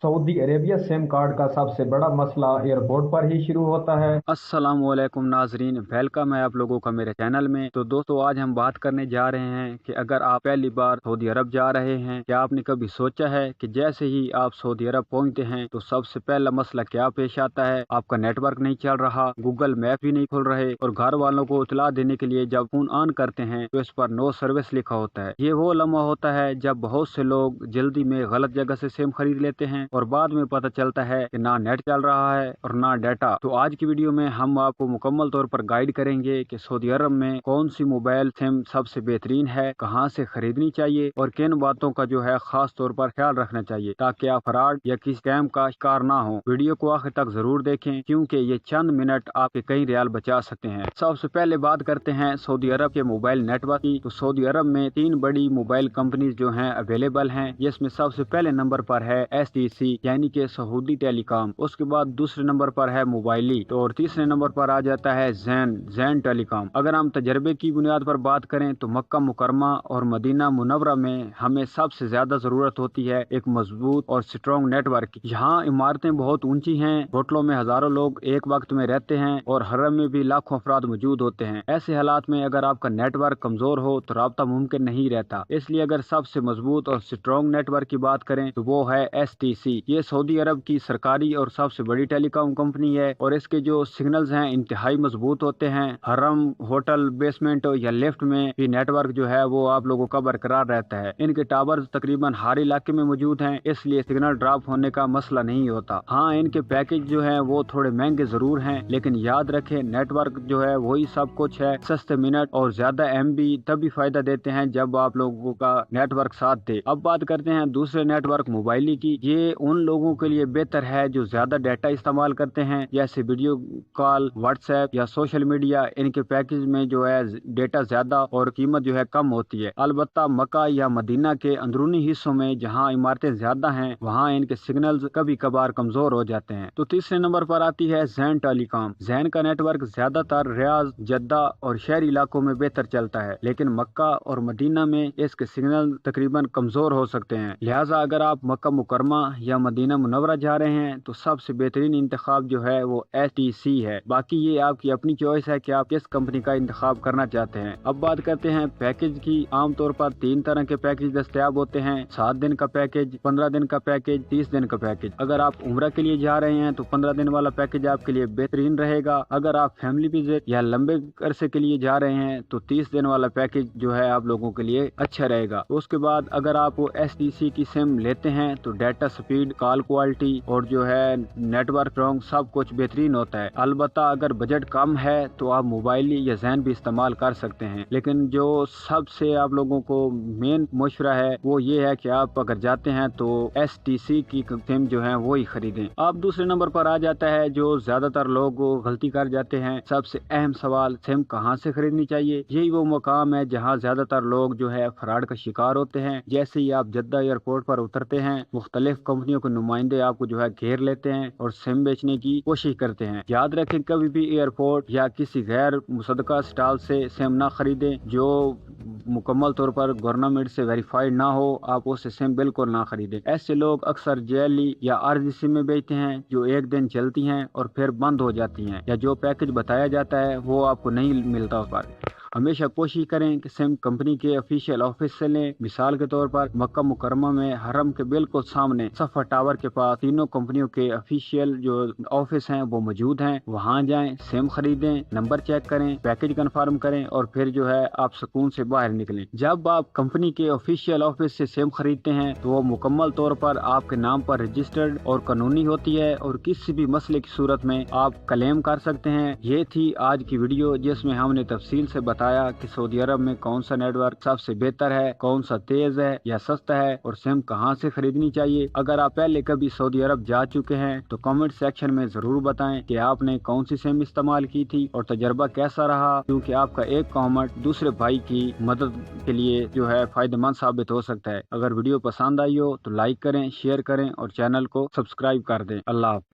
Saudi Arabia SIM card का सबसे बड़ा मसला एयरपोर्ट पर ही शुरू होता है। अस्सलाम वालेकुम नाजरीन, वेलकम है आप लोगों का मेरे चैनल में। तो दोस्तों, आज हम बात करने जा रहे हैं कि अगर आप पहली बार सऊदी अरब जा रहे हैं, क्या आपने कभी सोचा है कि जैसे ही आप सऊदी अरब पहुंचते हैं तो सबसे पहला मसला क्या पेश आता है? आपका नेटवर्क नहीं चल रहा, गूगल मैप भी नहीं खुल रहे, और घर वालों को इतला देने के लिए जब फोन ऑन करते हैं तो इस पर नो सर्विस लिखा होता है। ये वो लम्हा होता है जब बहुत से लोग जल्दी में गलत जगह से सिम खरीद लेते हैं और बाद में पता चलता है कि ना नेट चल रहा है और ना डाटा। तो आज की वीडियो में हम आपको मुकम्मल तौर पर गाइड करेंगे कि सऊदी अरब में कौन सी मोबाइल सिम सबसे बेहतरीन है, कहां से खरीदनी चाहिए और किन बातों का जो है खास तौर पर ख्याल रखना चाहिए ताकि आप फ्रॉड या किसी स्कैम का शिकार ना हो। वीडियो को आखिर तक जरूर देखें क्योंकि ये चंद मिनट आपके कई रियाल बचा सकते हैं। सबसे पहले बात करते हैं सऊदी अरब के मोबाइल नेटवर्क की। तो सऊदी अरब में 3 बड़ी मोबाइल कंपनीज जो हैं अवेलेबल हैं, जिसमें सबसे पहले नंबर पर है STC यानी कि सऊदी टेलीकॉम। उसके बाद दूसरे नंबर पर है मोबाइली, तो और तीसरे नंबर पर आ जाता है जैन टेलीकॉम। अगर हम तजर्बे की बुनियाद पर बात करें तो मक्का मुकरमा और मदीना मुनव्वरा में हमें सबसे ज्यादा जरूरत होती है एक मजबूत और स्ट्रॉन्ग नेटवर्क की। यहाँ इमारतें बहुत ऊंची हैं, होटलों में हजारों लोग एक वक्त में रहते हैं और हरम में भी लाखों अफराद मौजूद होते हैं। ऐसे हालात में अगर आपका नेटवर्क कमजोर हो तो राब्ता मुमकिन नहीं रहता। इसलिए अगर सबसे मजबूत और स्ट्रॉन्ग नेटवर्क की बात करें तो वो है STC। ये सऊदी अरब की सरकारी और सबसे बड़ी टेलीकॉम कंपनी है और इसके जो सिग्नल्स हैं इंतहाई मजबूत होते हैं। हरम, होटल, बेसमेंट या लिफ्ट में भी नेटवर्क जो है वो आप लोगों का बरकरार रहता है। इनके टावर्स तकरीबन हर इलाके में मौजूद हैं, इसलिए सिग्नल ड्रॉप होने का मसला नहीं होता। हाँ, इनके पैकेज जो है वो थोड़े महंगे जरूर हैं, लेकिन याद रखें नेटवर्क जो है वही सब कुछ है। सस्ते मिनट और ज्यादा MB तभी फायदा देते हैं जब आप लोगों का नेटवर्क साथ दे। अब बात करते हैं दूसरे नेटवर्क मोबाइली की। ये उन लोगों के लिए बेहतर है जो ज्यादा डाटा इस्तेमाल करते हैं, जैसे वीडियो कॉल, व्हाट्सएप या सोशल मीडिया। इनके पैकेज में जो है डेटा ज्यादा और कीमत जो है कम होती है। अलबत्ता मक्का या मदीना के अंदरूनी हिस्सों में जहां इमारतें ज्यादा हैं वहां इनके सिग्नल्स कभी कभार कमजोर हो जाते हैं। तो तीसरे नंबर पर आती है जैन टेलीकॉम। जैन का नेटवर्क ज्यादातर रियाज, जद्दा और शहरी इलाकों में बेहतर चलता है, लेकिन मक्का और मदीना में इसके सिग्नल तकरीबन कमजोर हो सकते हैं। लिहाजा अगर आप मक्का मुकरमा या मदीना मुनव्वरा जा रहे हैं तो सबसे बेहतरीन इंतखाब जो है वो STC है। बाकी ये आपकी अपनी चॉइस है कि आप किस कंपनी का इंतखाब करना चाहते हैं। अब बात करते हैं पैकेज की। आमतौर पर 3 तरह के पैकेज दस्तयाब होते हैं: 7 दिन का पैकेज, 15 दिन का पैकेज, 30 दिन का पैकेज। अगर आप उम्रा के लिए जा रहे हैं तो 15 दिन वाला पैकेज आपके लिए बेहतरीन रहेगा। अगर आप फैमिली विजिट या लंबे अरसे के लिए जा रहे हैं तो 30 दिन वाला पैकेज जो है आप लोगों के लिए अच्छा रहेगा। उसके बाद अगर आप STC की सिम लेते हैं तो डाटा स्पीड, कॉल क्वालिटी और जो है नेटवर्क रॉन्ग सब कुछ बेहतरीन होता है। अलबत्ता अगर बजट कम है तो आप मोबाइल या जैन भी इस्तेमाल कर सकते हैं, लेकिन जो सबसे आप लोगों को मेन मशवरा है वो ये है कि आप अगर जाते हैं तो STC की सिम जो है वो ही खरीदें। अब दूसरे नंबर पर आ जाता है जो ज्यादातर लोग गलती कर जाते हैं, सबसे अहम सवाल, सिम कहाँ से खरीदनी चाहिए। यही वो मकाम है जहाँ ज्यादातर लोग जो है फ्रॉड का शिकार होते हैं। जैसे ही आप जद्दा एयरपोर्ट पर उतरते हैं, मुख्तलिफ कंपनियों के नुमाइंदे आपको जो है घेर लेते हैं और सिम बेचने की कोशिश करते हैं। याद रखें कभी भी एयरपोर्ट या किसी गैर मुसद्दका स्टॉल से सिम ना खरीदें जो मुकम्मल तौर पर गवर्नमेंट से वेरीफाइड ना हो। आप उससे सिम बिल्कुल ना खरीदें। ऐसे लोग अक्सर जेली या आरजी सिमें बेचते हैं जो एक दिन चलती हैं और फिर बंद हो जाती हैं, या जो पैकेज बताया जाता है वो आपको नहीं मिलता उस पर। हमेशा कोशिश करें कि सिम कंपनी के ऑफिशियल ऑफिस से लें। मिसाल के तौर पर मक्का मुकरमा में हरम के बिल्कुल सामने सफा टावर के पास तीनों कंपनियों के ऑफिशियल जो ऑफिस हैं वो मौजूद हैं। वहां जाएं, सिम खरीदें, नंबर चेक करें, पैकेज कंफर्म करें और फिर जो है आप सुकून से बाहर निकलें। जब आप कंपनी के ऑफिशियल ऑफिस से सिम खरीदते हैं तो वो मुकम्मल तौर पर आपके नाम पर रजिस्टर्ड और कानूनी होती है और किसी भी मसले की सूरत में आप क्लेम कर सकते हैं। ये थी आज की वीडियो जिसमें हमने तफसील से बताया कि सऊदी अरब में कौन सा नेटवर्क सबसे बेहतर है, कौन सा तेज है या सस्ता है और सिम कहां से खरीदनी चाहिए। अगर आप पहले कभी सऊदी अरब जा चुके हैं तो कमेंट सेक्शन में जरूर बताएं कि आपने कौन सी सिम इस्तेमाल की थी और तजर्बा कैसा रहा, क्योंकि आपका एक कमेंट दूसरे भाई की मदद के लिए जो है फायदेमंद साबित हो सकता है। अगर वीडियो पसंद आई हो तो लाइक करें, शेयर करें और चैनल को सब्सक्राइब कर दें। अल्लाह हाफ़िज़।